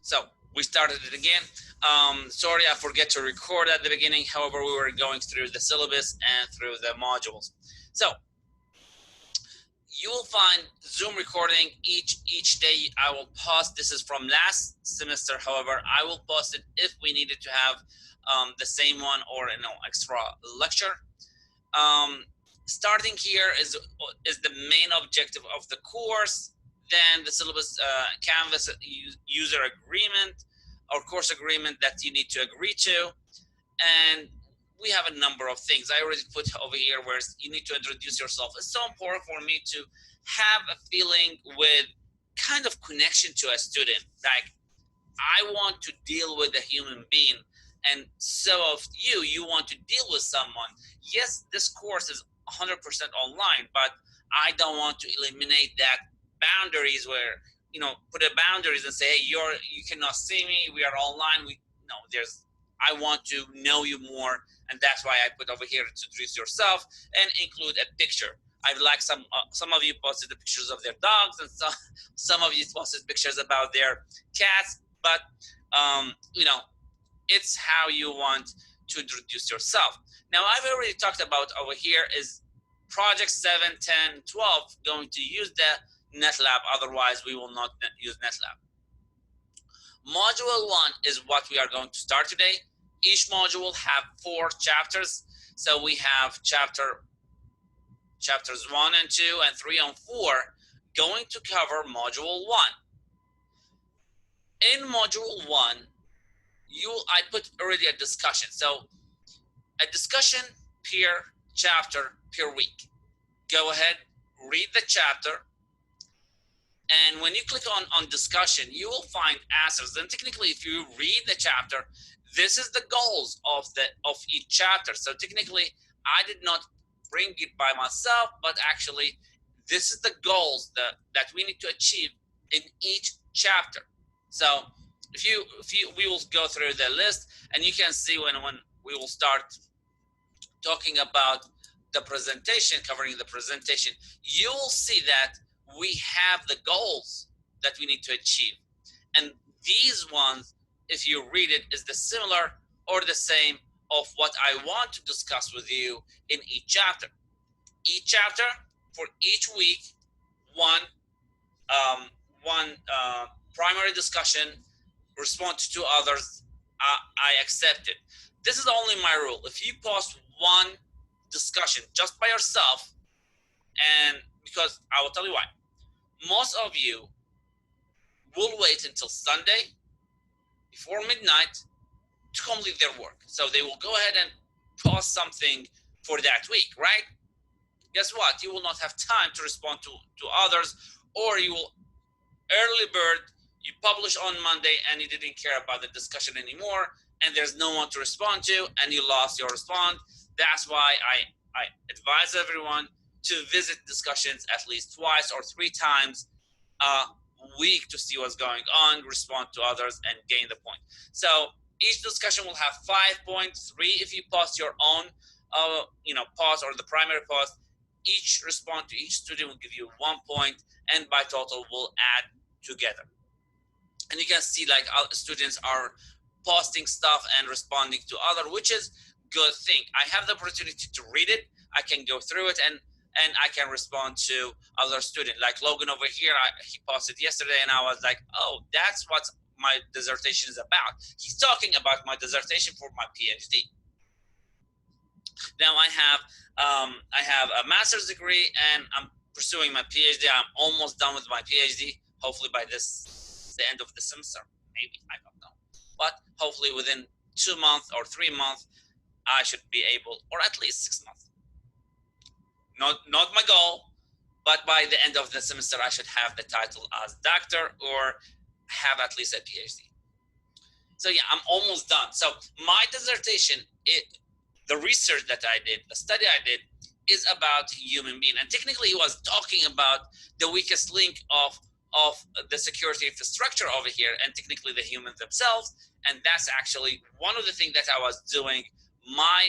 So we started it again. Sorry, I forget to record at the beginning. However, we were going through the syllabus and through the modules. So you will find Zoom recording each day. I will post. This is from last semester. However, I will post it if we needed to have the same one or extra lecture. Starting here is the main objective of the course. Then the syllabus, Canvas user agreement or course agreement that you need to agree to, and we have a number of things. I already put over here where you need to introduce yourself. It's so important for me to have a feeling with kind of connection to a student. Like, I want to deal with a human being, and so of you want to deal with someone. Yes, this course is 100% online, but I don't want to eliminate that boundaries where, put a boundaries and say, hey, you cannot see me. We are online. I want to know you more, and that's why I put over here to introduce yourself and include a picture. I'd like some of you posted the pictures of their dogs, and some of you posted pictures about their cats. But it's how you want to introduce yourself. Now, I've already talked about over here is project 7, 10, 12 going to use the NetLab. Otherwise, we will not use NetLab. Module 1 is what we are going to start today. Each module have 4 chapters. So we have chapters 1 and 2 and 3 and 4 going to cover module 1. In module 1, I put already a discussion. So a discussion per chapter per week. Go ahead, read the chapter, and when you click on discussion, you will find answers. And technically, if you read the chapter, this is the goals of each chapter. So technically, I did not bring it by myself, but actually, this is the goals that we need to achieve in each chapter. So we will go through the list, and you can see when we will start talking about the presentation, covering the presentation, you will see that we have the goals that we need to achieve. And these ones, if you read it, is the similar or the same of what I want to discuss with you in each chapter. Each chapter, for each week, one primary discussion, response to others, I accept it. This is only my rule. If you post one discussion just by yourself, and because I will tell you why. Most of you will wait until Sunday before midnight to complete their work. So they will go ahead and post something for that week, right? Guess what? You will not have time to respond to others, or you will early bird, you publish on Monday and you didn't care about the discussion anymore, and there's no one to respond to, and you lost your response. That's why I advise everyone to visit discussions at least twice or 3 times a week to see what's going on, respond to others, and gain the point. So each discussion will have 5 points, 3 if you post your own post or the primary post. Each response to each student will give you 1 point, and by total will add together. And you can see like students are posting stuff and responding to other, which is good thing. I have the opportunity to read it. I can go through it and I can respond to other students. Like Logan over here, he posted yesterday, and I was like, oh, that's what my dissertation is about. He's talking about my dissertation for my PhD. Now I have a master's degree, and I'm pursuing my PhD. I'm almost done with my PhD. Hopefully by the end of the semester, maybe, I don't know. But hopefully within 2 months or 3 months, I should be able, or at least 6 months. Not my goal, but by the end of the semester, I should have the title as doctor or have at least a PhD. So yeah, I'm almost done. So my dissertation, the research that I did, the study I did, is about human being. And technically, it was talking about the weakest link of the security infrastructure over here, and technically the humans themselves. And that's actually one of the things that I was doing my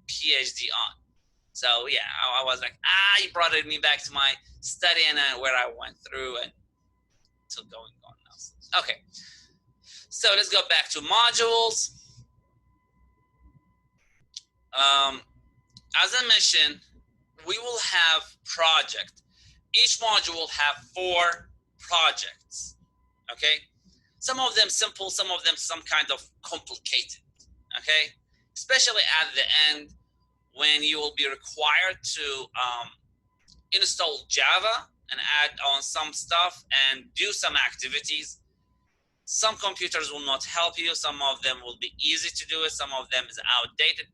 PhD on. So yeah, I was like, he brought me back to my study and where I went through and still going on now. Okay, So let's go back to modules. As I mentioned, we will have project. Each module will have 4 projects, okay? Some of them simple, some of them some kind of complicated, okay? Especially at the end when you will be required to install Java and add on some stuff and do some activities. Some computers will not help you. Some of them will be easy to do it. Some of them is outdated.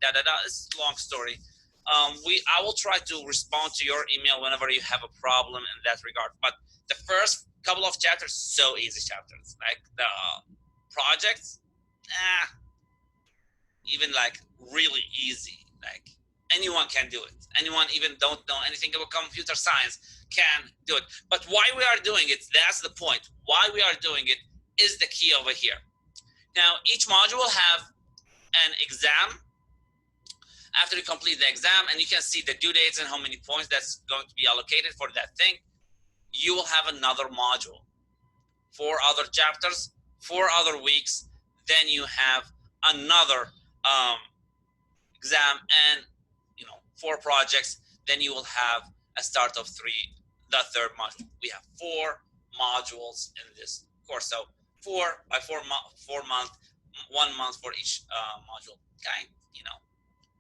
It's a long story. I will try to respond to your email whenever you have a problem in that regard. But the first couple of chapters, so easy chapters. Like the projects, even like really easy. Like anyone can do it. Anyone even don't know anything about computer science can do it. But why we are doing it, that's the point. Why we are doing it is the key over here. Now, each module will have an exam. After you complete the exam, and you can see the due dates and how many points that's going to be allocated for that thing, you will have another module, 4 other chapters, 4 other weeks. Then you have another exam and 4 projects. Then you will have a start of 3, the 3rd month. We have 4 modules in this course. So 4 by 4 month, 1 month for each module. Okay,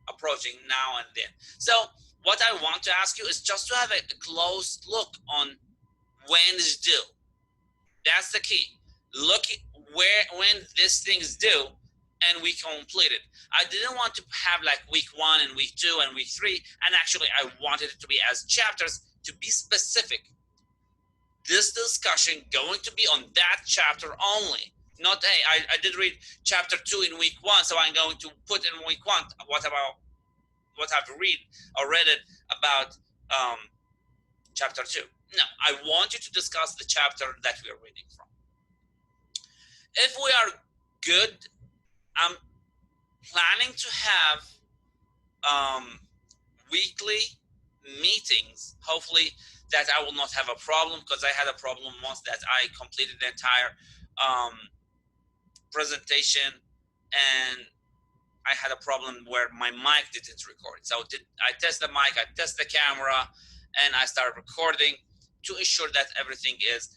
approaching now and then. So what I want to ask you is just to have a close look on when is due. That's the key. Look when this thing is due and we complete it. I didn't want to have like week 1 and week 2 and week 3, and actually I wanted it to be as chapters to be specific. This discussion going to be on that chapter only. Not, hey, I did read chapter 2 in week 1, so I'm going to put in week 1. What I've read it about chapter 2. No, I want you to discuss the chapter that we are reading from. If we are good, I'm planning to have weekly meetings. Hopefully that I will not have a problem, because I had a problem once that I completed the entire presentation and I had a problem where my mic didn't record. So I test the mic, I test the camera, and I started recording to ensure that everything is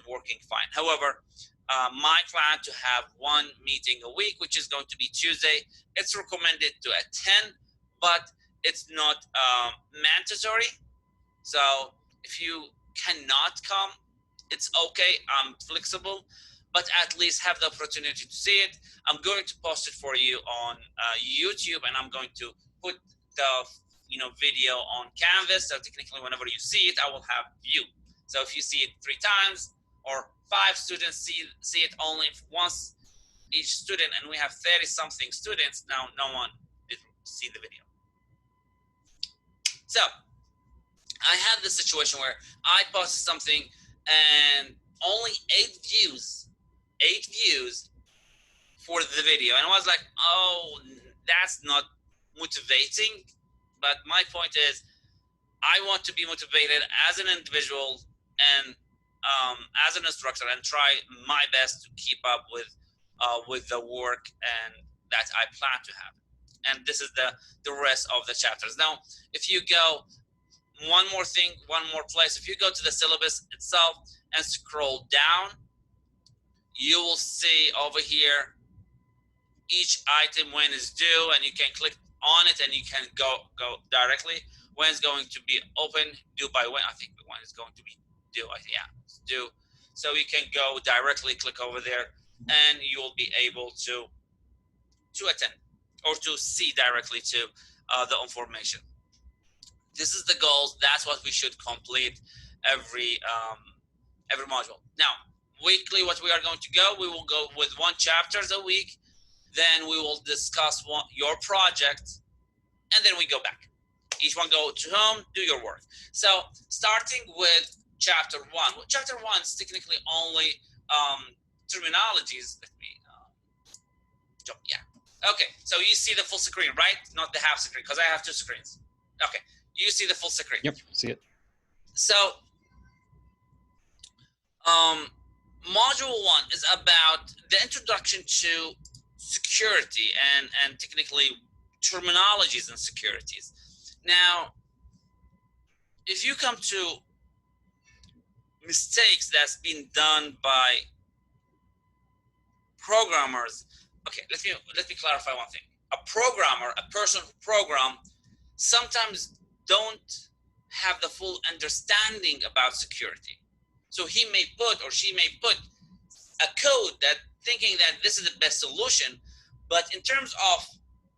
working fine. However, my plan to have 1 meeting a week, which is going to be Tuesday. It's recommended to attend, but it's not mandatory. So if you cannot come, it's okay. I'm flexible, but at least have the opportunity to see it. I'm going to post it for you on YouTube, and I'm going to put the video on Canvas. So technically, whenever you see it, I will have view. So if you see it 3 times or 5 students see it only once each student, and we have 30 something students, now no one did see the video. So I had this situation where I posted something and only 8 views for the video, and I was like, oh, that's not motivating. But my point is, I want to be motivated as an individual and as an instructor, and try my best to keep up with the work and that I plan to have. And this is the rest of the chapters. Now, if you go one more place, if you go to the syllabus itself and scroll down, you will see over here each item when it's due, and you can click on it and you can go directly when it's going to be open, due by when. I think the one is going to be due. Yeah, it's due. So you can go directly, click over there, and you will be able to attend or to see directly to the information. This is the goals. That's what we should complete every module. Now, weekly, what we are going to go, we will go with 1 chapter a week. Then we will discuss your project, and then we go back. Each one go to home, do your work. So starting with chapter 1. Well, chapter 1 is technically only terminologies. Let me jump. Yeah. Okay. So you see the full screen, right? Not the half screen, because I have 2 screens. Okay. You see the full screen. Yep. See it. So module 1 is about the introduction to security and technically terminologies and securities. Now, if you come to mistakes that's been done by programmers, okay, let me clarify one thing. A programmer, a person who program, sometimes don't have the full understanding about security. So he may put or she may put a code that thinking that this is the best solution, but in terms of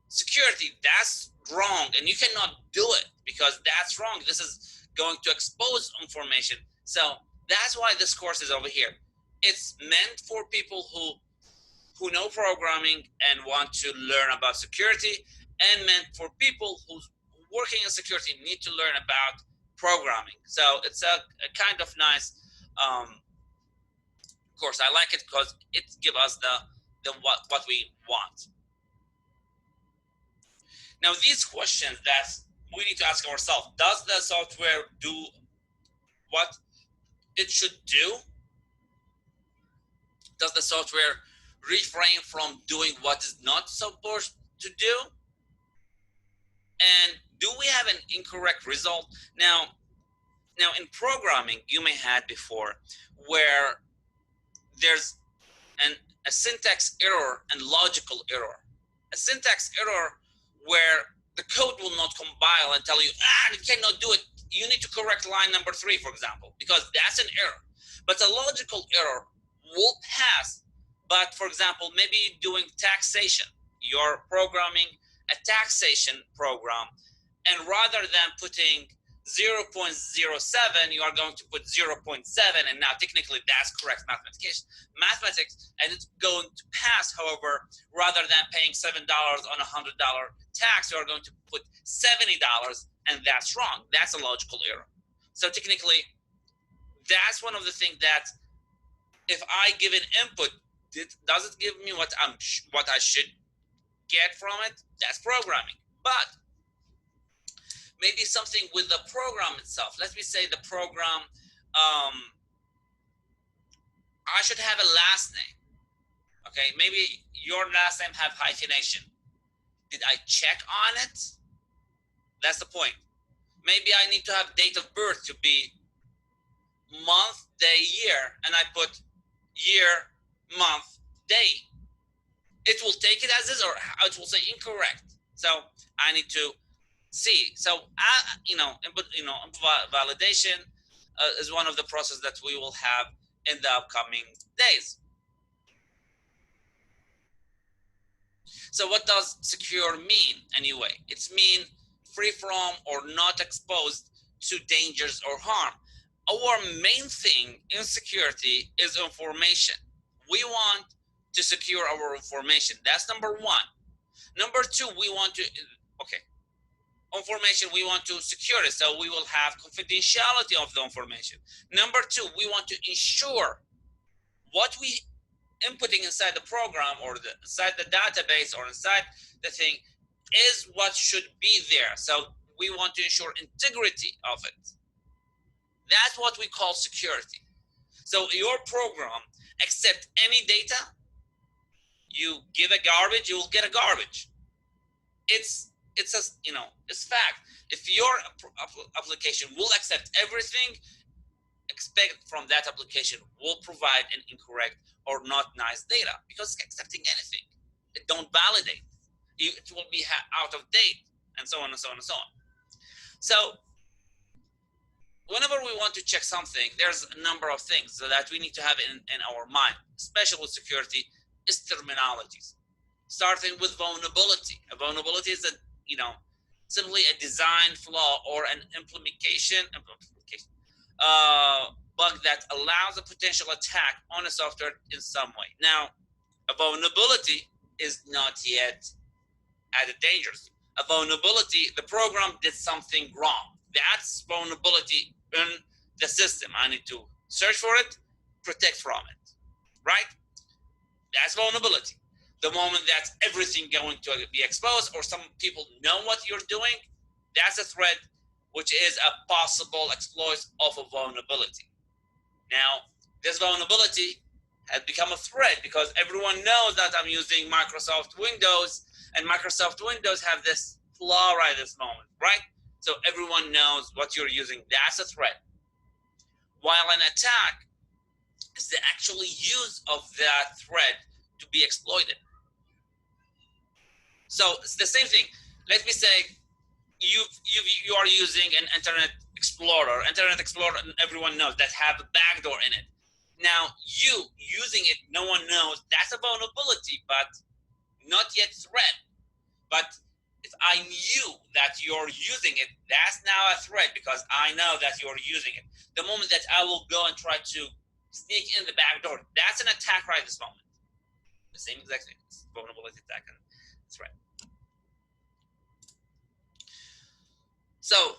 security, that's wrong, and you cannot do it because that's wrong. This is going to expose information. So that's why this course is over here. It's meant for people who know programming and want to learn about security, and meant for people who's working in security need to learn about programming. So it's a kind of nice course. I like it because it gives us the what we want. Now, these questions that we need to ask ourselves: does the software do what it should do? Does the software refrain from doing what is not supposed to do? And do we have an incorrect result? Now in programming, you may had before where there's a syntax error and logical error. A syntax error where the code will not compile and tell you, you cannot do it. You need to correct line number 3, for example, because that's an error. But a logical error will pass. But for example, maybe doing taxation, you're programming a taxation program, and rather than putting 0.07, you are going to put 0.7, and now technically that's correct mathematics, and it's going to pass. However, rather than paying $7 on a $100 tax, you are going to put $70, and that's wrong. That's a logical error. So technically, that's one of the things that if I give an input, does it give me what I should get from it? That's programming. But maybe something with the program itself. Let me say the program, I should have a last name. Okay, maybe your last name have hyphenation. Did I check on it? That's the point. Maybe I need to have date of birth to be month, day, year, and I put year, month, day. It will take it as is, or it will say incorrect. So I need to see. So input validation is one of the processes that we will have in the upcoming days. So what does secure mean anyway? It's mean free from or not exposed to dangers or harm. Our main thing in security is information. We want to secure our information. That's number 1. Number 2, we want to, information, we want to secure it, so we will have confidentiality of the information. Number 2, we want to ensure what we inputting inside the program or inside the database or inside the thing is what should be there. So we want to ensure integrity of it. That's what we call security. So your program accept any data. You give a garbage, you will get a garbage. It's fact. If your application will accept everything, expect from that application will provide an incorrect or not nice data, because it's accepting anything. It don't validate. It will be out of date, and so on and so on and so on. So whenever we want to check something, there's a number of things so that we need to have in our mind, especially with security, is terminologies. Starting with vulnerability. A vulnerability is simply a design flaw or an implementation bug that allows a potential attack on a software in some way. Now, a vulnerability is not yet added dangers. A vulnerability, the program did something wrong. That's vulnerability in the system. I need to search for it, protect from it, right? That's vulnerability. The moment that everything going to be exposed or some people know what you're doing, that's a threat, which is a possible exploit of a vulnerability. Now, this vulnerability has become a threat because everyone knows that I'm using Microsoft Windows, and Microsoft Windows have this flaw right this moment, right? So everyone knows what you're using. That's a threat. While an attack is the actual use of that threat to be exploited. So it's the same thing. Let me say you are using an Internet Explorer. Internet Explorer, everyone knows that have a backdoor in it. Now you using it, no one knows that's a vulnerability, but not yet threat. But if I knew that you're using it, that's now a threat because I know that you're using it. The moment that I will go and try to sneak in the back door, that's an attack right this moment. The same exact thing. It's vulnerability attack and threat. So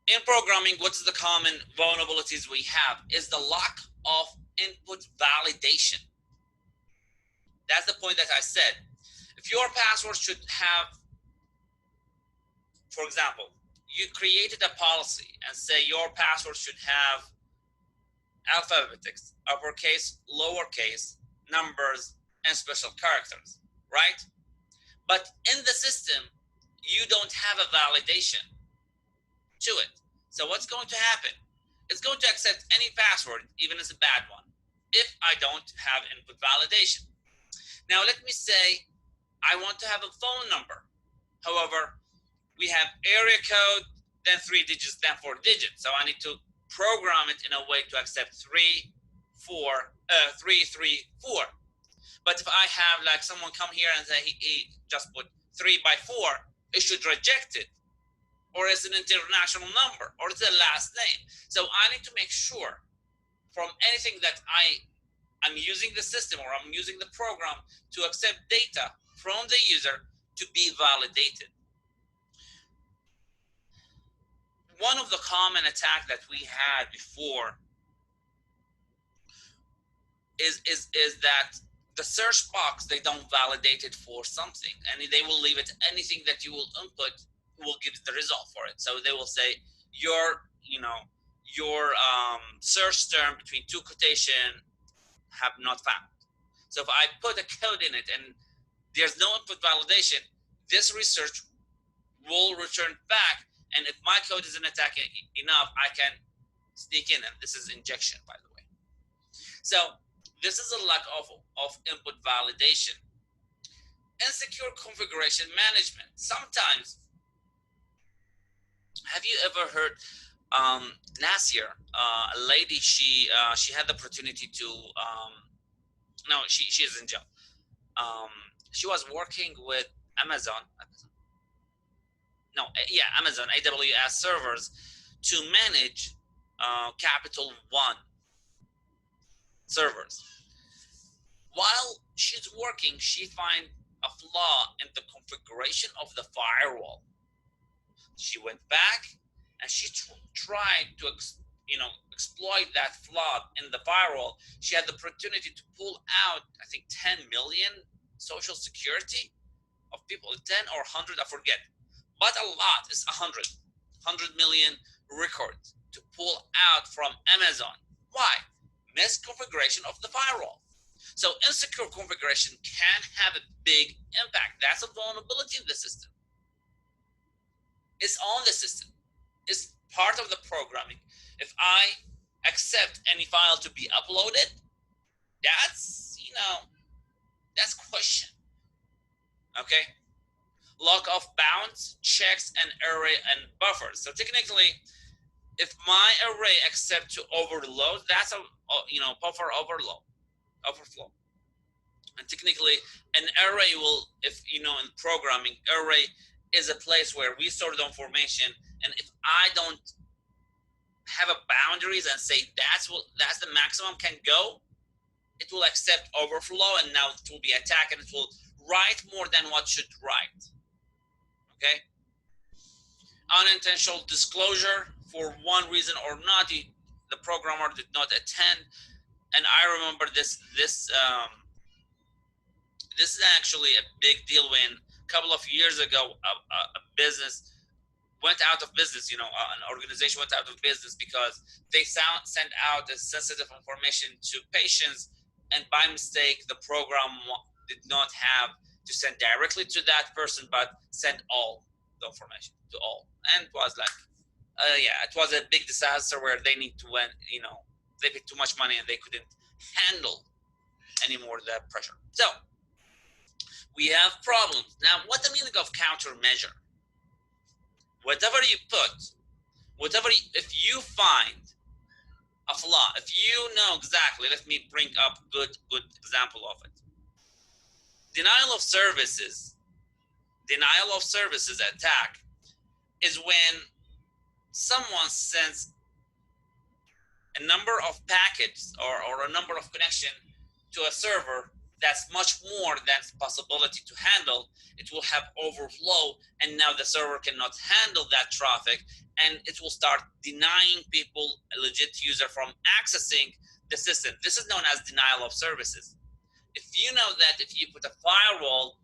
in programming, what's the common vulnerabilities we have is the lack of input validation. That's the point that I said. If your password should have, for example, you created a policy and say your password should have alphabetics, uppercase, lowercase, numbers, and special characters, right? But in the system, you don't have a validation to it. So what's going to happen? It's going to accept any password, even as a bad one, if I don't have input validation. Now, let me say I want to have a phone number. However, we have area code, then 3 digits, then 4 digits. So I need to program it in a way to accept 3, 3, 4. But if I have like someone come here and say he just put 3 by 4, it should reject it. Or it's an international number, or it's a last name. So I need to make sure from anything that I'm using the system or I'm using the program to accept data from the user to be validated. One of the common attacks that we had before is that the search box, they don't validate it for something, and they will leave it anything that you will input will give the result for it. So they will say your search term between 2 quotation have not found. So if I put a code in it and there's no input validation, this research will return back. And if my code isn't attacking enough, I can sneak in. And this is injection, by the way. So this is a lack of input validation. Insecure configuration management. Sometimes, have you ever heard Nasir, a lady, she had the opportunity to, no, she's in jail. She was working with Amazon, AWS servers to manage Capital One servers. While she's working, she finds a flaw in the configuration of the firewall. She went back and she tried to exploit that flaw in the firewall. She had the opportunity to pull out, I think, 10 million social security of people, 10 or 100, I forget. But a lot is 100 million records to pull out from Amazon. Why? Misconfiguration of the firewall. So insecure configuration can have a big impact. That's a vulnerability in the system. It's on the system. It's part of the programming. If I accept any file to be uploaded, that's question. Okay? Lock of bounds, checks, and array and buffers. So technically, if my array accepts to overload, that's a buffer overflow. And technically, an array will, if in programming, array is a place where we store the information, and if I don't have a boundaries and say that's the maximum can go, it will accept overflow, and now it will be attacked, and it will write more than what should write. Okay? Unintentional disclosure, for one reason or not, the programmer did not attend. And I remember this is actually a big deal when a couple of years ago a business went out of business. An organization went out of business because they sent out sensitive information to patients and by mistake the program did not have to send directly to that person, but send all the information to all, and it was like, yeah, it was a big disaster where they need to win. They paid too much money and they couldn't handle anymore the pressure. So we have problems. Now, what the meaning of countermeasure? Whatever you put, if you find a flaw, if you know exactly, let me bring up good example of it. Denial of services attack is when someone sends a number of packets or a number of connection to a server that's much more than its possibility to handle. It will have overflow, and now the server cannot handle that traffic, and it will start denying people, a legit user, from accessing the system. This is known as denial of services. If you know that if you put a firewall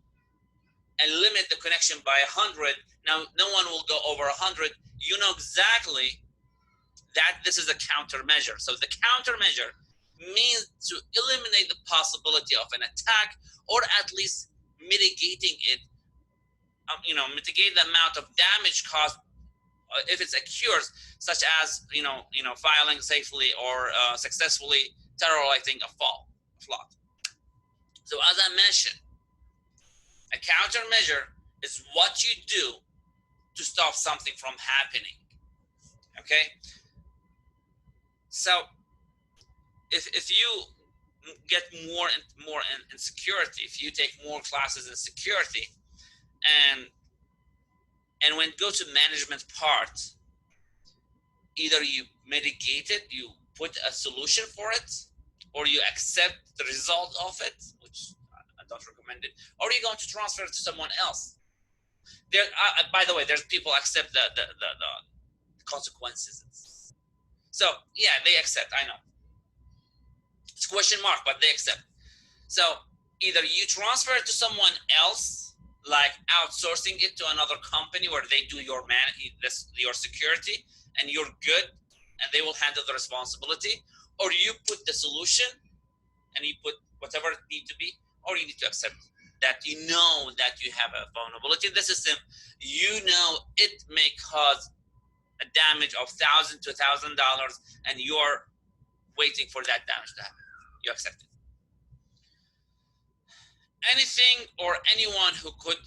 and limit the connection by 100, now no one will go over 100, you know exactly that this is a countermeasure. So the countermeasure means to eliminate the possibility of an attack, or at least mitigating it, mitigate the amount of damage caused if it occurs, such as filing safely or successfully terrorizing a flood. So as I mentioned, a countermeasure is what you do to stop something from happening. Okay, so if you get more in security, if you take more classes in security, and when you go to management part, either you mitigate it, you put a solution for it, or you accept the result of it, which I don't recommend it, or you're going to transfer it to someone else. There, by the way, there's people accept the consequences. So yeah, they accept. I know it's question mark, but they accept. So either you transfer it to someone else, like outsourcing it to another company where they do your security, and you're good, and they will handle the responsibility, or you put the solution and you put whatever it needs to be, or you need to accept that you know that you have a vulnerability in the system. You know it may cause a damage of $1,000 to $1,000, and you're waiting for that damage to happen. You accept it. Anything or anyone who could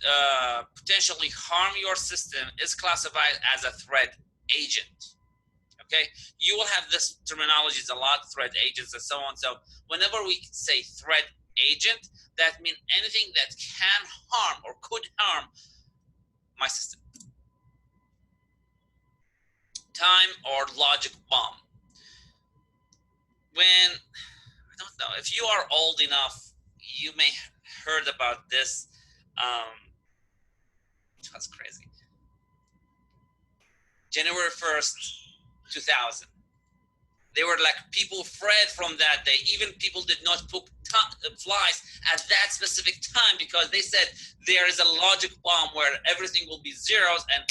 potentially harm your system is classified as a threat agent. Okay, you will have this terminologies a lot, threat agents and so on. So whenever we say threat agent, that means anything that can harm or could harm my system. Time or logic bomb. When, I don't know, if you are old enough, you may heard about this. That's crazy. January 1st, 2000. They were like, people fled from that day. Even people did not put flies at that specific time because they said there is a logic bomb where everything will be zeros, and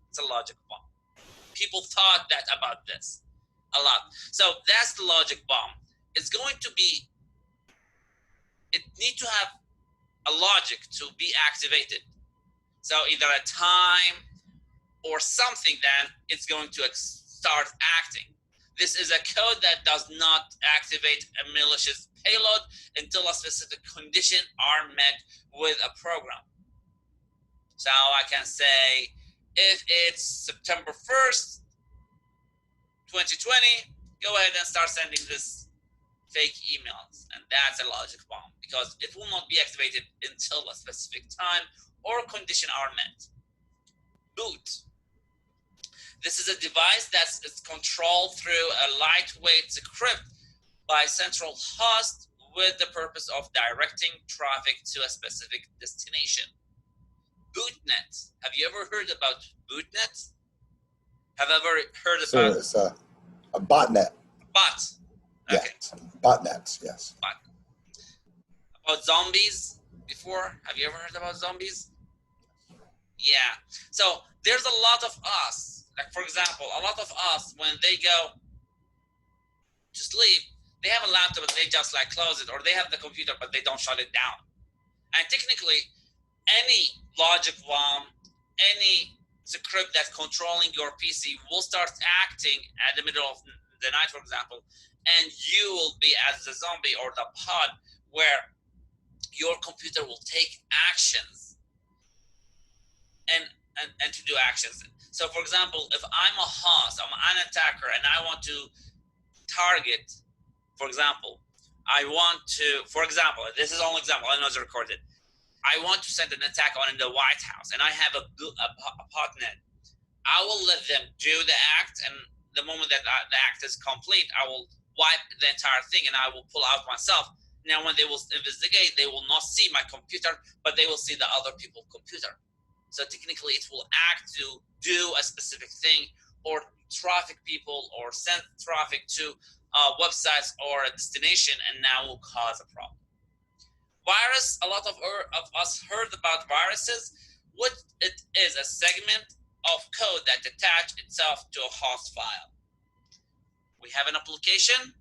it's a logic bomb. People thought that about this a lot. So that's the logic bomb. It's going to be, it needs to have a logic to be activated. So either a time or something, then it's going to start acting. This is a code that does not activate a malicious payload until a specific condition are met with a program. So I can say, if it's September 1st, 2020, go ahead and start sending this fake emails, and that's a logic bomb because it will not be activated until a specific time or condition are met. Boot. This is a device that's controlled through a lightweight script by central host with the purpose of directing traffic to a specific destination. Bootnet. Have you ever heard about bootnet? Have you ever heard about? It's a botnet. Bot. Okay. Yeah, botnets. Yes. Bot. About zombies before? Have you ever heard about zombies? Yeah. So there's a lot of us. Like, for example, a lot of us, when they go to sleep, They have a laptop and they just like close it, or they have the computer but they don't shut it down. And technically, any logic bomb, any script that's controlling your PC will start acting at the middle of the night, for example, and you will be as the zombie or the pod where your computer will take actions and to do actions. So, for example, if I'm a host, I'm an attacker, and I want to target, for example, I want to, for example, this is only example, I know it's recorded. I want to send an attack on the White House, and I have a botnet. I will let them do the act, and the moment that the act is complete, I will wipe the entire thing, and I will pull out myself. Now, when they will investigate, they will not see my computer, but they will see the other people's computer. So technically, it will act to do a specific thing, or traffic people, or send traffic to websites or a destination, and now will cause a problem. Virus, a lot of us heard about viruses. What it is, a segment of code that attach itself to a host file. We have an application,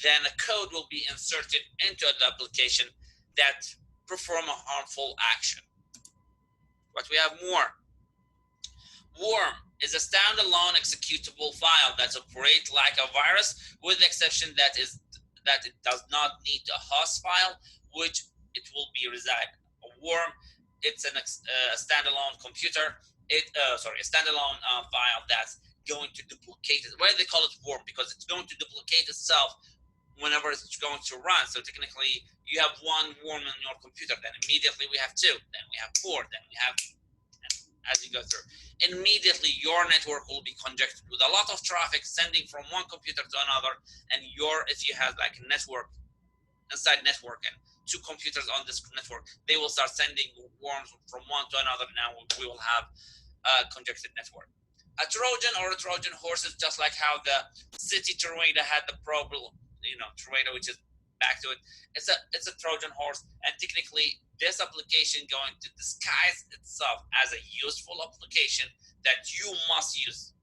then a code will be inserted into the application that perform a harmful action. But we have more. Worm is a standalone executable file that operates like a virus, with the exception that it does not need a host file, which it will be reside. A worm, it's a standalone computer. A standalone file that's going to duplicate it. Why do they call it worm? Because it's going to duplicate itself whenever it's going to run. So technically, you have one worm on your computer, then immediately we have two, then we have four, then we have, as you go through. Immediately, your network will be congested with a lot of traffic sending from one computer to another, and if you have like a network, inside network, and two computers on this network, they will start sending worms from one to another. Now we will have a congested network. A Trojan or a Trojan horse is just like how the city Tornado had the problem, Tornado, which is back to it. It's a Trojan horse, and technically this application going to disguise itself as a useful application that you must use.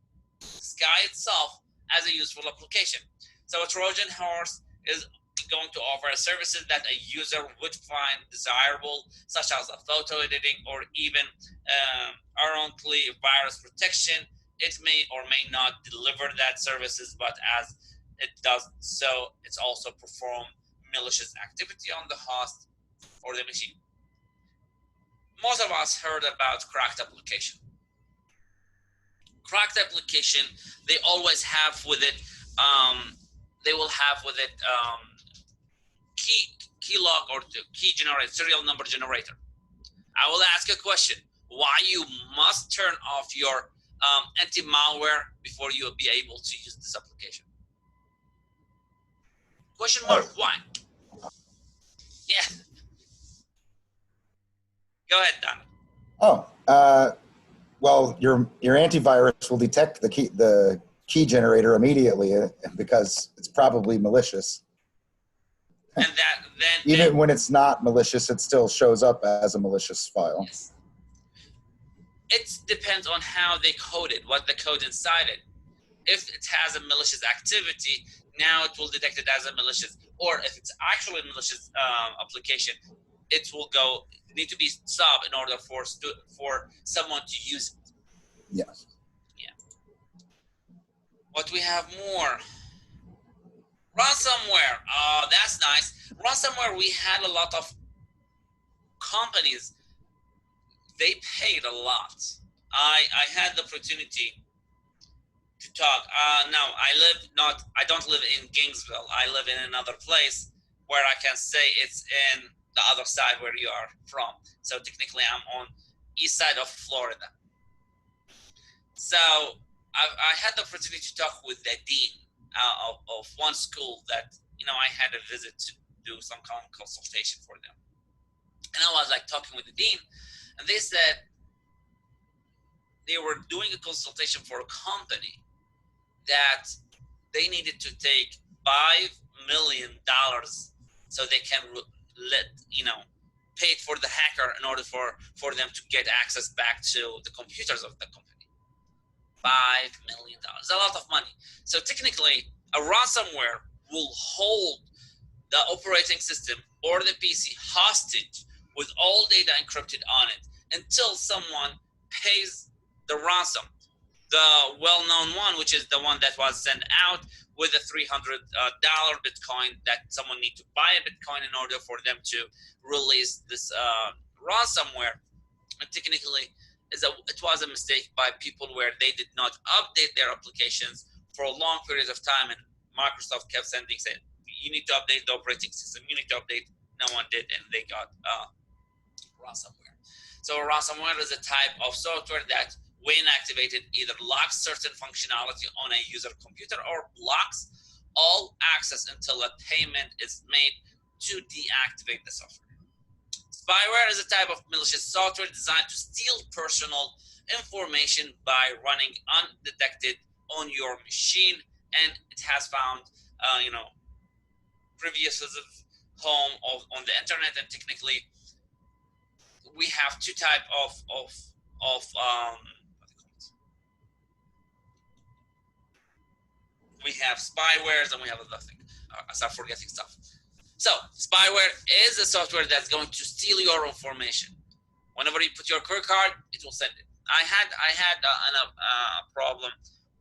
Disguise itself as a useful application. So a Trojan horse is going to offer services that a user would find desirable, such as a photo editing or even erroneously virus protection. It may or may not deliver that services, but as it does so, it's also perform malicious activity on the host or the machine. Most of us heard about cracked application. Cracked application, they always have with it, keylogger or the key generator, serial number generator. I will ask a question: why you must turn off your anti-malware before you will be able to use this application? Question mark, why? Yeah. Go ahead, Don. Well, your antivirus will detect the key generator immediately because it's probably malicious. And even when it's not malicious, it still shows up as a malicious file. Yes. It depends on how they code it, what the code inside it. If it has a malicious activity, now it will detect it as a malicious. Or if it's actually a malicious application, it will need to be stopped in order for someone to use it. Yes. Yeah. What we have more? Ransomware. Oh, that's nice. Ransomware, we had a lot of companies. They paid a lot. I had the opportunity to talk. Now, I don't live in Gainesville. I live in another place where I can say it's in the other side where you are from. So technically, I'm on east side of Florida. So I had the opportunity to talk with the dean of one school that, I had a visit to do some kind of consultation for them. And I was like talking with the dean, and they said they were doing a consultation for a company that they needed to take $5 million so they can pay for the hacker in order for them to get access back to the computers of the company. $5 million, a lot of money. So technically, a ransomware will hold the operating system or the PC hostage with all data encrypted on it until someone pays the ransom. The well-known one, which is the one that was sent out with a $300 Bitcoin, that someone need to buy a Bitcoin in order for them to release this ransomware. And technically, it was a mistake by people where they did not update their applications for a long period of time, and Microsoft kept saying, you need to update the operating system, you need to update. No one did, and they got ransomware. So ransomware is a type of software that, when activated, either locks certain functionality on a user computer or blocks all access until a payment is made to deactivate the software. Spyware is a type of malicious software designed to steal personal information by running undetected on your machine, and it has found, previous home on the internet. And technically, we have two type of we have spywares and we have other things. I start forgetting stuff. So spyware is a software that's going to steal your information. Whenever you put your credit card, it will send it. I had a problem.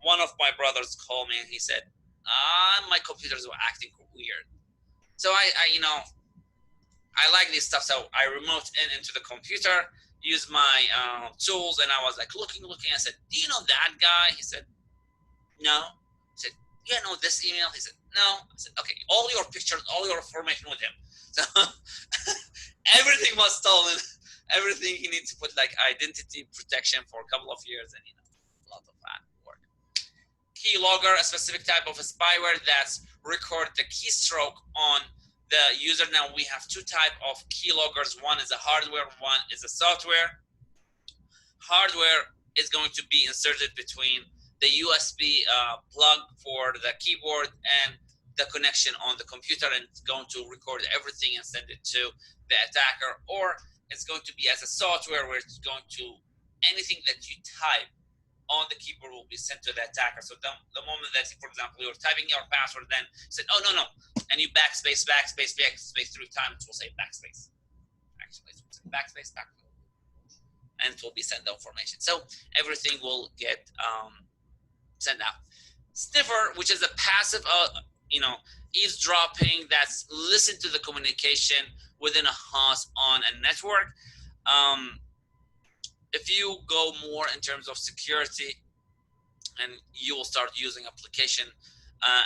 One of my brothers called me and he said, my computers were acting weird. So I like this stuff. So I remote into the computer, use my tools, and I was like looking. I said, do you know that guy? He said, no. I said, you know this email? He said, no. I said, okay, all your pictures, all your information with him. So everything was stolen. Everything he needs to put like identity protection for a couple of years, and a lot of that work. Keylogger, a specific type of a spyware that's record the keystroke on the user. Now we have two type of keyloggers. One is a hardware, one is a software. Hardware is going to be inserted between the USB plug for the keyboard and the connection on the computer, and it's going to record everything and send it to the attacker. Or it's going to be as a software where it's going to, anything that you type on the keyboard will be sent to the attacker. So the moment that, for example, you're typing your password, then said, oh, no, and you backspace 3 times, it will say backspace. Actually, it will say backspace, and it will be sent the information. So everything will get sent out. Sniffer, which is a passive, eavesdropping, that's listen to the communication within a host on a network. If you go more in terms of security, and you will start using application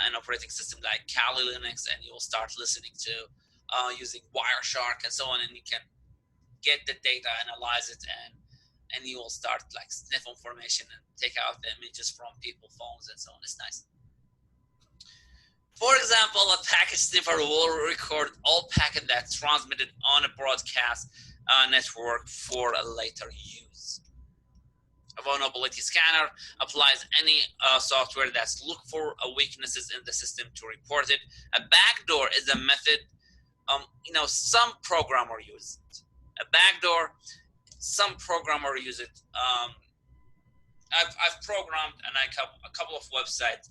and operating system like Kali Linux, and you will start listening to using Wireshark and so on, and you can get the data, analyze it, and you will start like sniff information and take out the images from people's phones and so on. It's nice. For example, a packet sniffer will record all packet that's transmitted on a broadcast network for a later use. A vulnerability scanner applies any software that's look for weaknesses in the system to report it. A backdoor is a method, some programmer use it. A backdoor, some programmer use it. I've programmed a couple of websites,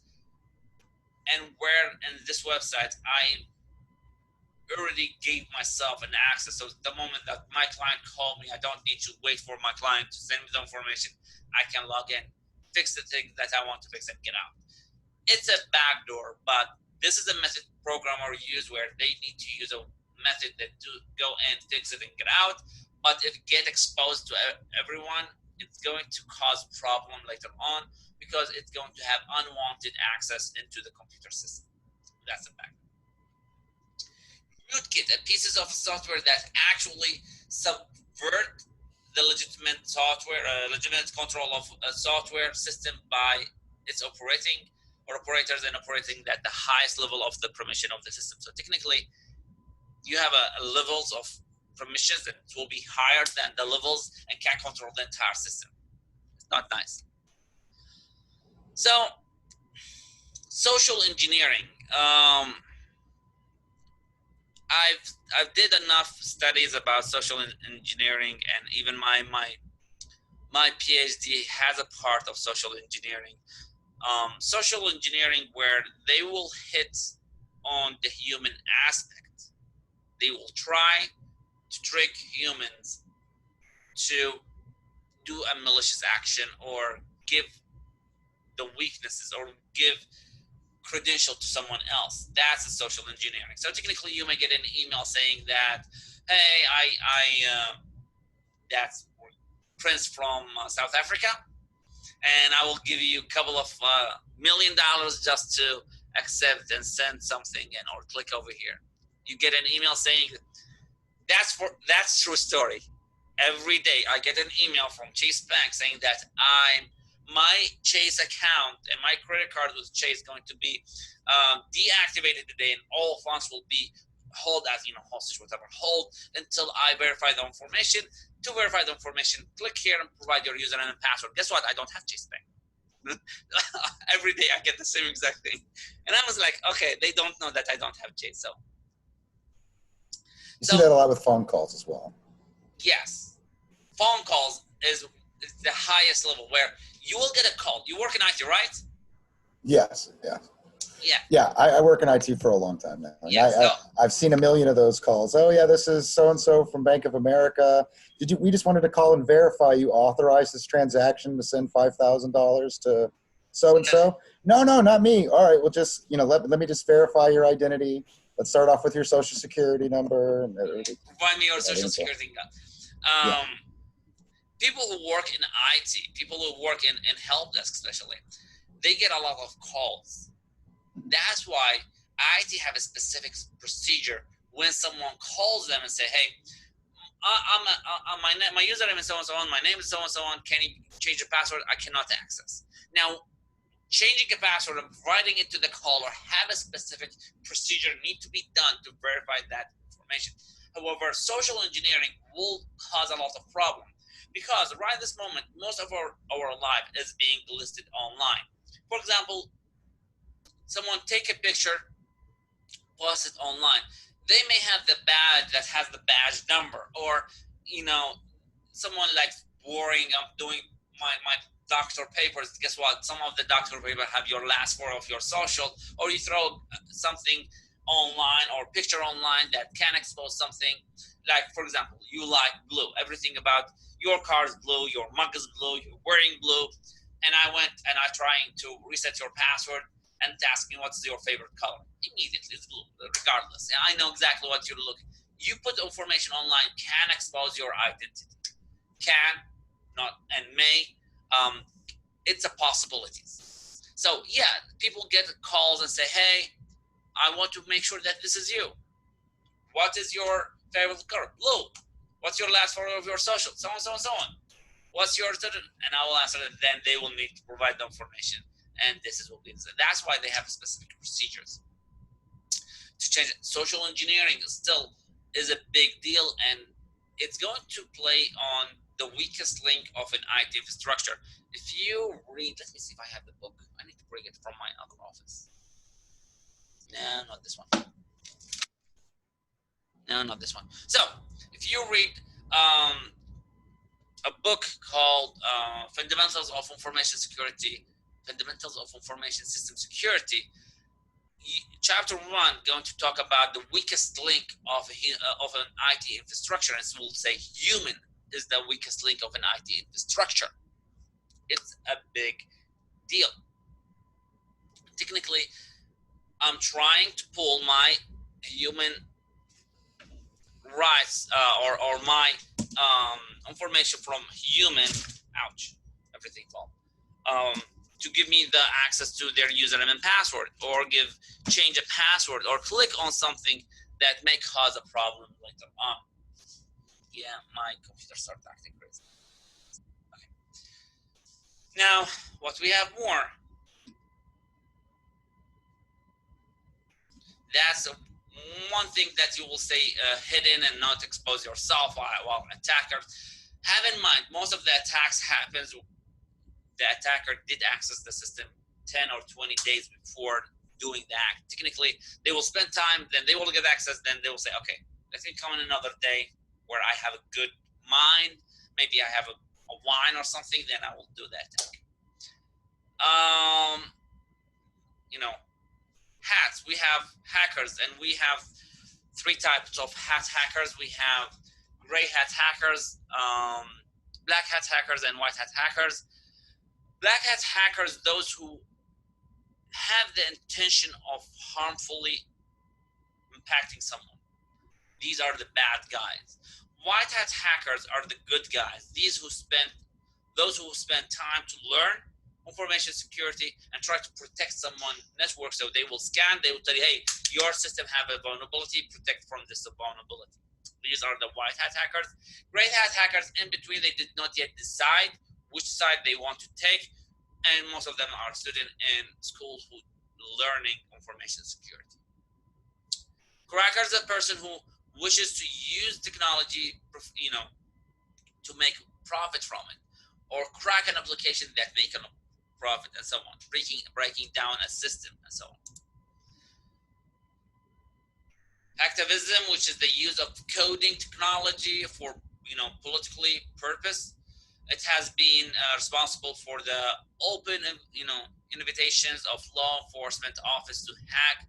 and where in this website I already gave myself an access. So the moment that my client called me, I don't need to wait for my client to send me the information. I can log in, fix the thing that I want to fix, and get out. It's a backdoor, but this is a method programmer use where they need to use a method that to go in, fix it, and get out. But if it get exposed to everyone, it's going to cause problem later on, because it's going to have unwanted access into the computer system. That's a backdoor. Rootkit, a pieces of software that actually subvert the legitimate software, legitimate control of a software system by its operating or operators, and operating at the highest level of the permission of the system. So technically, you have a levels of permissions that will be higher than the levels and can control the entire system. It's not nice. So, social engineering. I've did enough studies about social engineering, and even my PhD has a part of social engineering. Social engineering where they will hit on the human aspect. They will try to trick humans to do a malicious action or give the weaknesses or give credential to someone else. That's a social engineering. So technically, you may get an email saying that, hey, that's Prince from South Africa, and I will give you a couple of $1 million just to accept and send something and or click over here. You get an email saying that's true story. Every day I get an email from Chase Bank saying that my Chase account and my credit card with Chase going to be deactivated today, and all funds will be hold as hostage, whatever, hold until I verify the information. To verify the information, click here and provide your username and password. Guess what? I don't have Chase Bank. Every day I get the same exact thing, and I was like, okay, they don't know that I don't have Chase. You see that a lot with phone calls as well. Yes, phone calls is the highest level where you will get a call. You work in IT, right? Yes. Yeah. Yeah. Yeah, I work in IT for a long time now. Yeah, I've seen a million of those calls. Oh yeah, this is so-and-so from Bank of America. We just wanted to call and verify you authorized this transaction to send $5,000 to so-and-so? No, not me. All right, well just, let me just verify your identity. Let's start off with your social security number. And provide me your social security number. People who work in IT, people who work in help desk especially, they get a lot of calls. That's why IT have a specific procedure when someone calls them and say, hey, my username is so-and-so on, my name is so-and-so on, can you change the password? I cannot access. Now, changing a password and providing it to the caller have a specific procedure need to be done to verify that information. However, social engineering will cause a lot of problem because right this moment, most of our life is being listed online. For example, someone take a picture, post it online. They may have the badge that has the badge number, or someone like worrying, I'm doing my doctor papers. Guess what? Some of the doctor papers have your last four of your social, or you throw something online or picture online that can expose something. Like, for example, you like blue. Everything about your car is blue, your mug is blue, you're wearing blue. And I went and I'm trying to reset your password and it's asking what's your favorite color. Immediately it's blue, regardless. I know exactly what you're looking. You put information online can expose your identity. Can, not, and may. It's a possibility. So yeah, people get calls and say, hey, I want to make sure that this is you. What is your favorite color? Blue. What's your last four of your social? So on, so on, so on. What's your student? And I will answer it. Then they will need to provide the information. And this is what it is. That's why they have specific procedures to change it. Social engineering still is a big deal, and it's going to play on the weakest link of an IT infrastructure. If you read, let me see if I have the book. I need to bring it from my other office. No, not this one. No, not this one. So, if you read a book called Fundamentals of Information Security, Fundamentals of Information System Security, chapter 1 going to talk about the weakest link of an IT infrastructure, and it will say human is the weakest link of an IT infrastructure. It's a big deal. Technically, I'm trying to pull my human rights or my information from human, ouch, everything fall, to give me the access to their username and password, or change a password, or click on something that may cause a problem later on. Yeah, my computer started acting crazy. Okay. Now, what we have more, that's one thing that you will say hidden and not expose yourself while attackers. Have in mind, most of the attacks happens, the attacker did access the system 10 or 20 days before doing the act. Technically, they will spend time, then they will get access, then they will say, okay, let me come in another day where I have a good mind, maybe I have a wine or something, then I will do that attack. hats. We have hackers, and we have three types of hackers. We have gray hat hackers, black hat hackers, and white hat hackers. Black hat hackers, those who have the intention of harmfully impacting someone. These are the bad guys. White hat hackers are the good guys. Those who spend time to learn information security and try to protect someone's network. So they will scan, they will tell you, hey, your system have a vulnerability, protect from this vulnerability. These are the white hat hackers. Gray hat hackers, in between, they did not yet decide which side they want to take. And most of them are students in schools who learning information security. Cracker is a person who wishes to use technology, to make profit from it, or crack an application that make a profit, and so on, breaking down a system, and so on. Activism, which is the use of coding technology for politically purpose. It has been responsible for the open invitations of law enforcement office to hack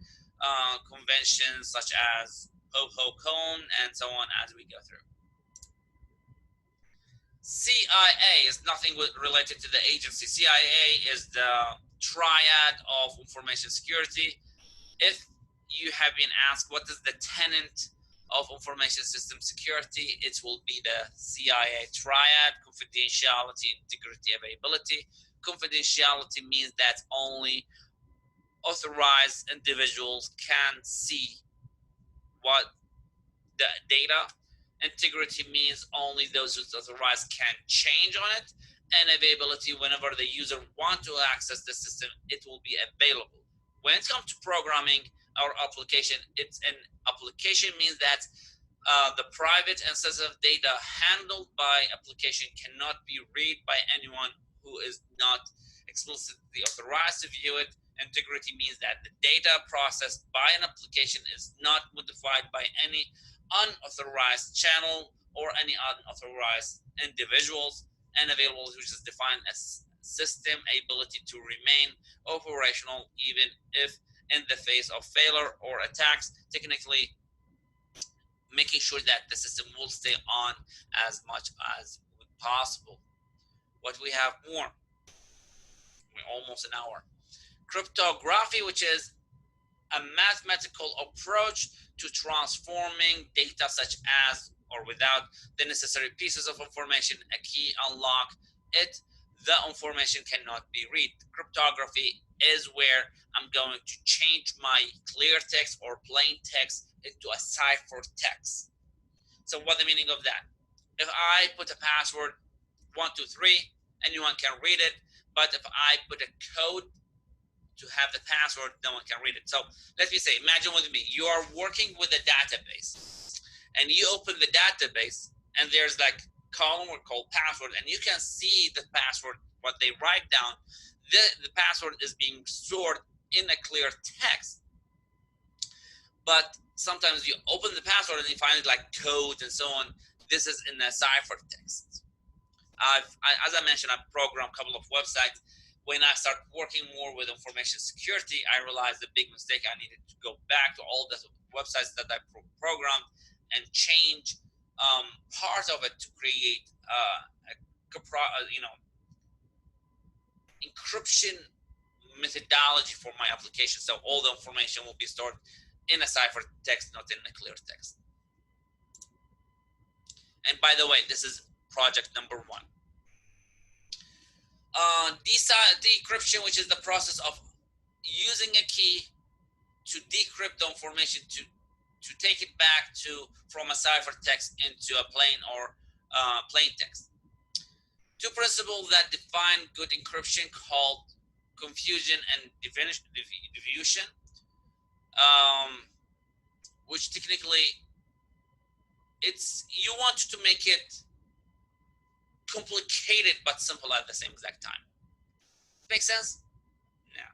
conventions such as Ho-Ho-Con and so on as we go through. CIA is nothing related to the agency. CIA is the triad of information security. If you have been asked what is the tenet of information system security, it will be the CIA triad: confidentiality, integrity, availability. Confidentiality means that only authorized individuals can see what the data. Integrity means only those who authorized can change on it. And availability, whenever the user wants to access the system, it will be available. When it comes to programming our application, it's an application means that the private and sensitive data handled by application cannot be read by anyone who is not explicitly authorized to view it. Integrity means that the data processed by an application is not modified by any unauthorized channel or any unauthorized individuals. And available, which is defined as system ability to remain operational even if in the face of failure or attacks, technically making sure that the system will stay on as much as possible. What we have more, almost an hour. Cryptography, which is a mathematical approach to transforming data such as or without the necessary pieces of information, a key unlock it, the information cannot be read. Cryptography is where I'm going to change my clear text or plain text into a cipher text. So what's the meaning of that? If I put a password 123, anyone can read it, but if I put a code to have the password, no one can read it. So let me say, imagine with me, you are working with a database and you open the database and there's like column called password, and you can see the password, what they write down. The password is being stored in a clear text. But sometimes you open the password and you find it like code and so on. This is in a cipher text. As I mentioned, I've programmed a couple of websites. When I started working more with information security, I realized the big mistake. I needed to go back to all the websites that I programmed and change part of it to create encryption methodology for my application. So all the information will be stored in a cipher text, not in a clear text. And by the way, this is project number 1. Decryption, which is the process of using a key to decrypt the information to take it back from a cipher text into a plain or plain text. 2 principles that define good encryption called confusion and diffusion, which technically you want to make it complicated but simple at the same exact time. Make sense? Yeah.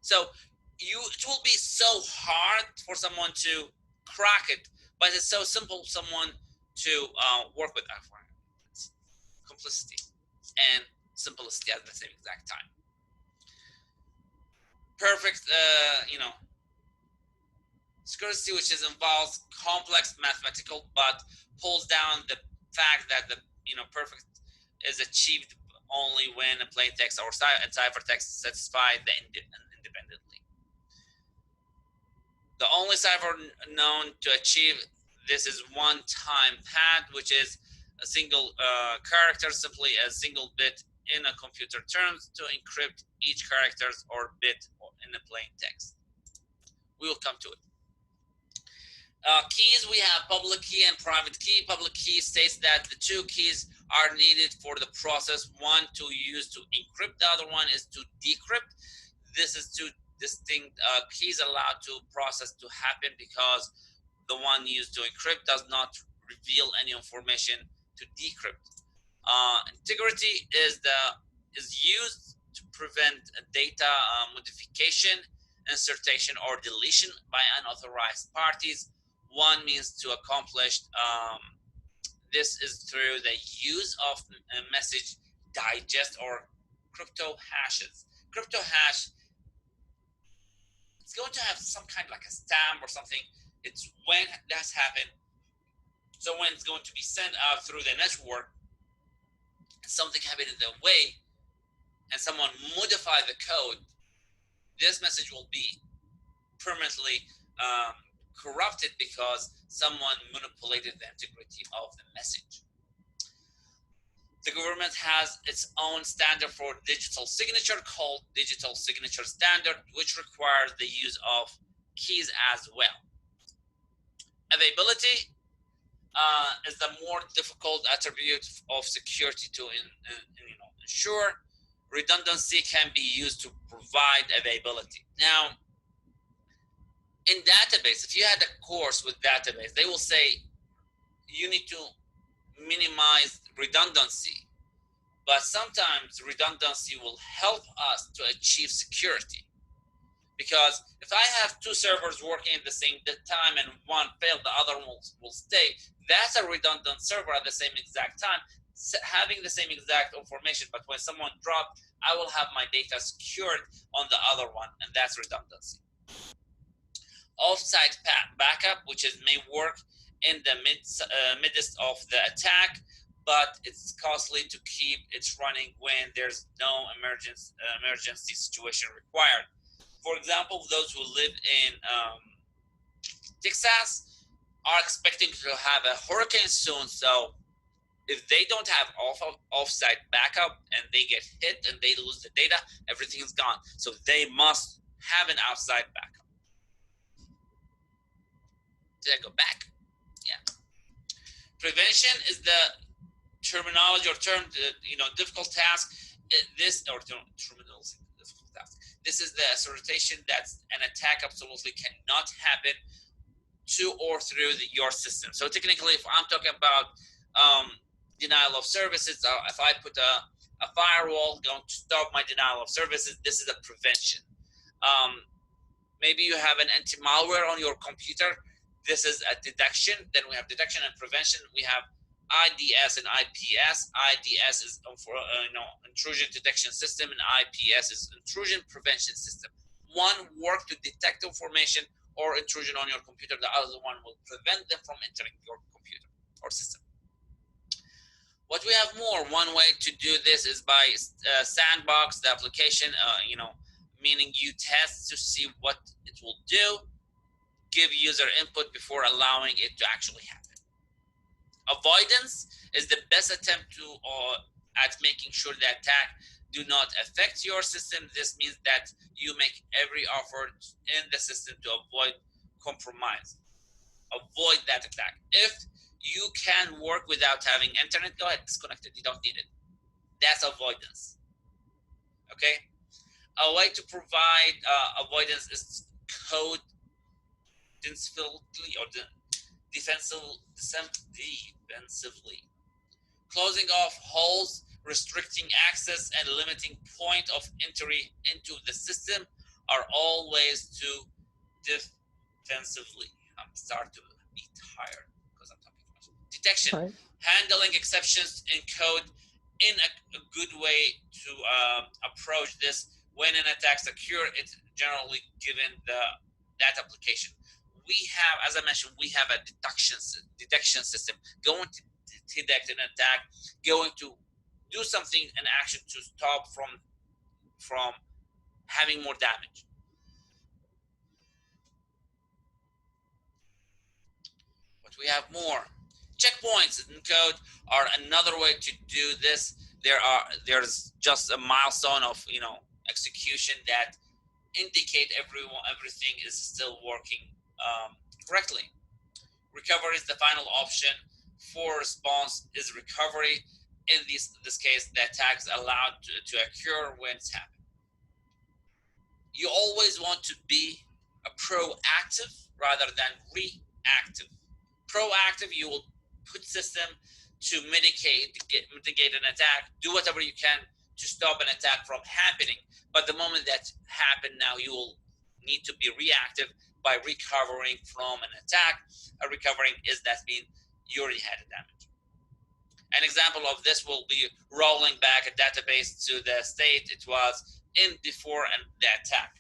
So it will be so hard for someone to crack it, but it's so simple someone to work with that. Simplicity and simplicity at the same exact time. perfect, security which involves complex mathematical, but pulls down the fact that the perfect is achieved only when a plain text or ciphertext satisfy the independently. The only cipher known to achieve this is one-time pad, which is a single character, simply a single bit in a computer terms to encrypt each character or bit in a plain text. We will come to it. Keys, we have public key and private key. Public key states that the two keys are needed for the process. One to use to encrypt, the other one is to decrypt. This is two distinct keys allowed to process to happen because the one used to encrypt does not reveal any information to decrypt. Integrity is used to prevent data modification, insertion, or deletion by unauthorized parties. One means to accomplish this is through the use of a message digest or crypto hashes. Crypto hash, it's going to have some kind of like a stamp or something. It's when that's happened. So when it's going to be sent out through the network, and something happened in the way, and someone modified the code, this message will be permanently corrupted because someone manipulated the integrity of the message. The government has its own standard for digital signature called Digital Signature Standard, which requires the use of keys as well. Availability is the more difficult attribute of security to ensure. Redundancy can be used to provide availability. Now, in database, if you had a course with database, they will say you need to minimize redundancy, but sometimes redundancy will help us to achieve security. Because if I have two servers working at the same time and one failed, the other one will stay, that's a redundant server at the same exact time, having the same exact information, but when someone dropped, I will have my data secured on the other one, and that's redundancy. Offsite backup, which may work in the midst of the attack, but it's costly to keep it running when there's no emergency situation required. For example, those who live in Texas are expecting to have a hurricane soon, so if they don't have offsite backup and they get hit and they lose the data, everything is gone. So they must have an outside backup. Did I go back? Yeah. Prevention is the terminology or term, difficult task. This is the assertion that an attack absolutely cannot happen to or through your system. So technically, if I'm talking about denial of services, if I put a firewall going to stop my denial of services, this is a prevention. Maybe you have an anti-malware on your computer. This is a detection. Then we have detection and prevention. We have IDS and IPS. IDS is for intrusion detection system, and IPS is intrusion prevention system. One works to detect information or intrusion on your computer. The other one will prevent them from entering your computer or system. What we have more, one way to do this is by sandbox the application, meaning you test to see what it will do, give user input before allowing it to actually happen. Avoidance is the best attempt at making sure the attack do not affect your system. This means that you make every effort in the system to avoid compromise. Avoid that attack. If you can work without having internet, go ahead, disconnect it. You don't need it. That's avoidance. Okay? A way to provide avoidance is code defensively. Closing off holes, restricting access, and limiting point of entry into the system are all ways to defensively. I'm starting to be tired because I'm talking too much. Detection, right. Handling exceptions in code in a good way to approach this. When an attack occurs, it generally given that application. We have, as I mentioned, we have a detection system going to detect an attack, going to do something, an action to stop from having more damage. But we have more. Checkpoints in code are another way to do this. There's just a milestone of execution that indicate everything is still working correctly. Recovery is the final option. For response is recovery. In this case, the attack is allowed to occur when it's happening. You always want to be a proactive rather than reactive. Proactive, you will put system to mitigate an attack, do whatever you can to stop an attack from happening. But the moment that happened, now you will need to be reactive by recovering from an attack. A recovering is that means you already had a damage. An example of this will be rolling back a database to the state it was in before the attack.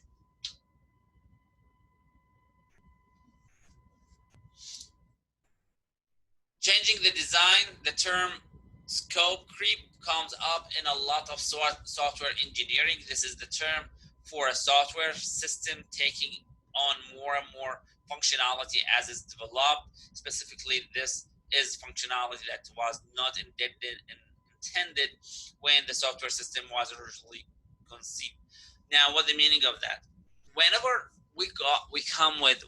Changing the design, the term scope creep comes up in a lot of software engineering. This is the term for a software system taking on more and more functionality as it's developed. Specifically, this is functionality that was not intended when the software system was originally conceived. Now, what the meaning of that? Whenever we come with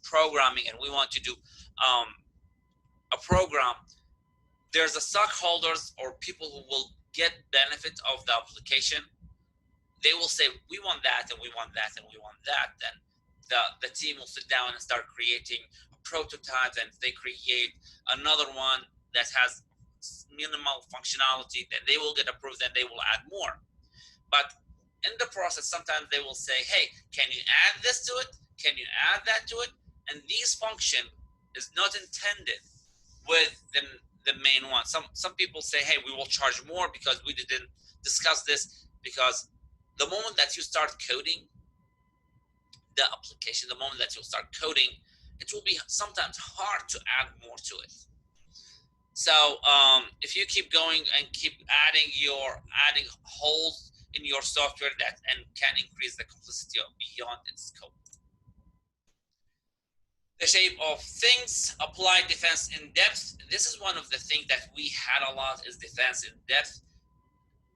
programming and we want to do a program, there's a stockholders or people who will get benefit of the application. They will say, we want that, and we want that, and we want that. Then the team will sit down and start creating a prototype, and they create another one that has minimal functionality, then they will get approved, and they will add more. But in the process, sometimes they will say, hey, can you add this to it? Can you add that to it? And these function is not intended with the main one. Some people say, hey, we will charge more because we didn't discuss this, because the moment that you start coding the application, the moment that you start coding, it will be sometimes hard to add more to it. So if you keep going and keep adding holes in your software that and can increase the complexity beyond its scope. The shape of things, apply defense in depth. This is one of the things that we had a lot, is defense in depth.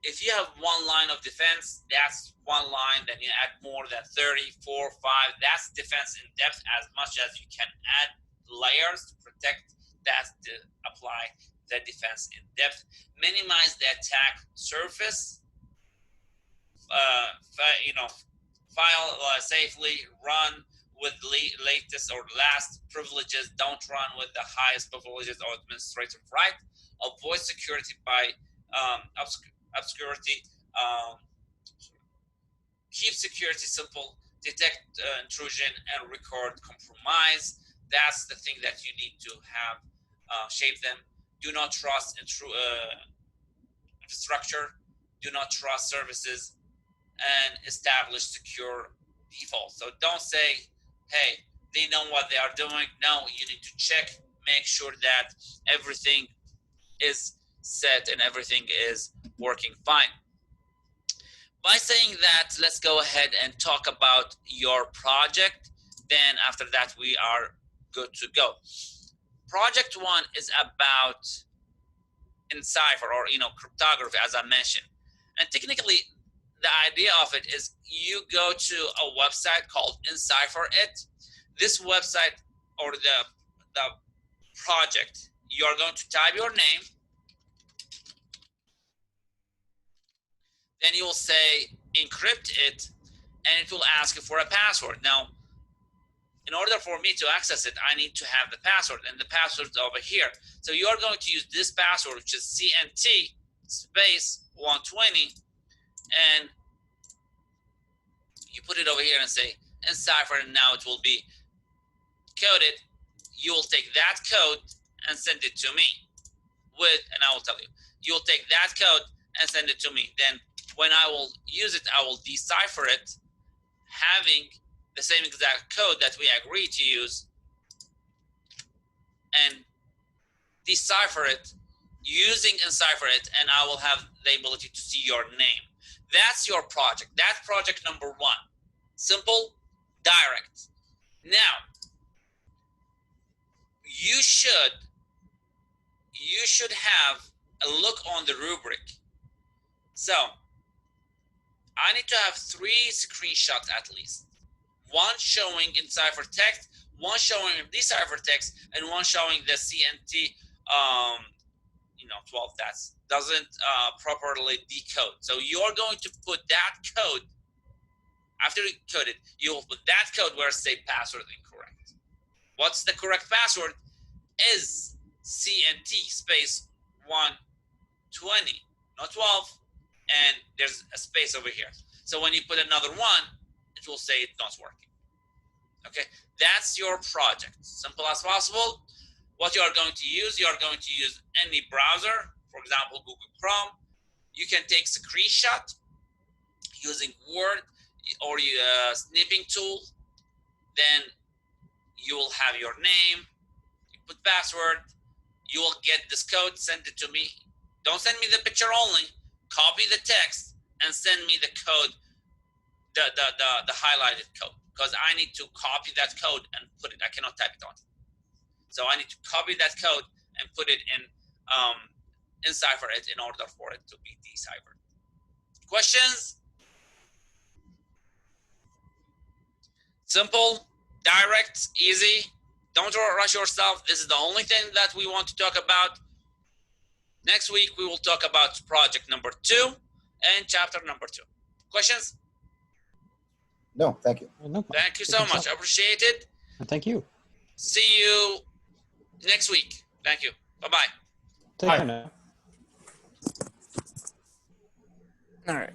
If you have one line of defense, that's one line, then you add more than 3, 4, 5. That's defense in depth. As much as you can add layers to protect, that's to apply the defense in depth. Minimize the attack surface. File safely, run with latest or last privileges. Don't run with the highest privileges or administrative right. Avoid security by obscurity. Keep security simple. Detect intrusion and record compromise. That's the thing that you need to have shape them. Do not trust infrastructure. Do not trust services, and establish secure defaults. So don't say, hey, they know what they are doing. No, you need to check, make sure that everything is set and everything is working fine. By saying that, let's go ahead and talk about your project. Then after that, we are good to go. Project 1 is about Encipher, or cryptography, as I mentioned. And technically, the idea of it is you go to a website called Encipher It. This website or the project, you are going to type your name. Then you will say encrypt it, and it will ask you for a password. Now, in order for me to access it, I need to have the password, and the password is over here. So you are going to use this password, which is CNT space 120, and you put it over here and say Encipher, and now it will be coded. You will take that code and send it to me and I will tell you, you'll take that code and send it to me. Then when I will use it, I will decipher it, having the same exact code that we agree to use and decipher it, using encipher it, and I will have the ability to see your name. That's your project. That's project number 1. Simple, direct. Now, you should have a look on the rubric. So I need to have 3 screenshots at least. One showing encipher text, one showing decipher text, and one showing the CNT 12 that doesn't properly decode. So you're going to put that code, after you code it, you will put that code where it says password incorrect. What's the correct password? Is CNT space 120, not 12, and there's a space over here. So when you put another 1, it will say it's not working. Okay, that's your project. Simple as possible. What you are going to use, you are going to use any browser, for example, Google Chrome. You can take screenshot using Word or snipping tool. Then you will have your name, you put password, you will get this code, send it to me. Don't send me the picture only, copy the text and send me the code, the highlighted code, because I need to copy that code and put it, I cannot type it on. So I need to copy that code and put it in, encipher it in order for it to be deciphered. Questions? Simple, direct, easy. Don't rush yourself. This is the only thing that we want to talk about. Next week, we will talk about project number 2 and chapter number 2. Questions? No, thank you. No, Thank you so much. I appreciate it. Thank you. See you next week. Thank you. Bye-bye. Take care now. All right.